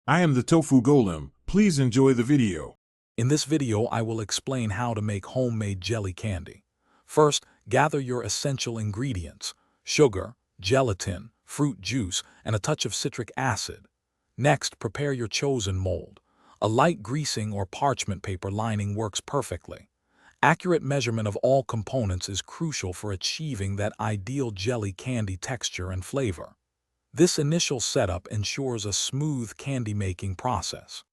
I am the Tofu Golem. Please enjoy the video. In this video, I will explain how to make homemade jelly candy. First, gather your essential ingredients: sugar, gelatin, fruit juice, and a touch of citric acid. Next, prepare your chosen mold. A light greasing or parchment paper lining works perfectly. Accurate measurement of all components is crucial for achieving that ideal jelly candy texture and flavor. This initial setup ensures a smooth candy-making process.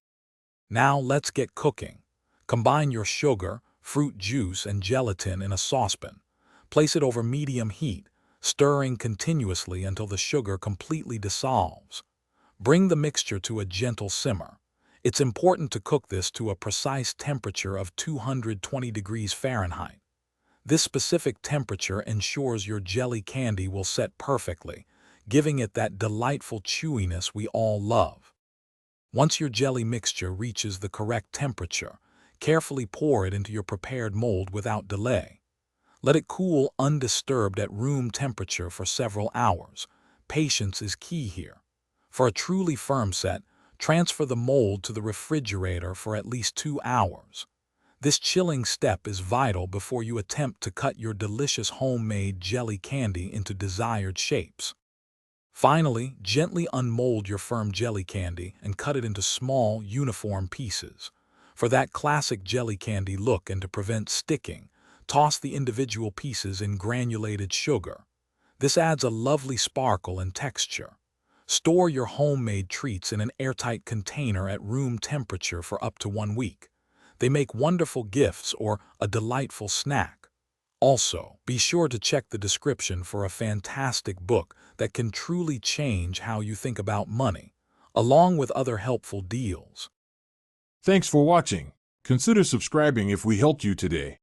Now let's get cooking. Combine your sugar, fruit juice, and gelatin in a saucepan. Place it over medium heat, stirring continuously until the sugar completely dissolves. Bring the mixture to a gentle simmer. It's important to cook this to a precise temperature of 220 degrees Fahrenheit. This specific temperature ensures your jelly candy will set perfectly, giving it that delightful chewiness we all love. Once your jelly mixture reaches the correct temperature, carefully pour it into your prepared mold without delay. Let it cool undisturbed at room temperature for several hours. Patience is key here. For a truly firm set, transfer the mold to the refrigerator for at least 2 hours. This chilling step is vital before you attempt to cut your delicious homemade jelly candy into desired shapes. Finally, gently unmold your firm jelly candy and cut it into small, uniform pieces. For that classic jelly candy look and to prevent sticking, toss the individual pieces in granulated sugar. This adds a lovely sparkle and texture. Store your homemade treats in an airtight container at room temperature for up to 1 week. They make wonderful gifts or a delightful snack. Also, be sure to check the description for a fantastic book that can truly change how you think about money, along with other helpful deals. Thanks for watching. Consider subscribing if we helped you today.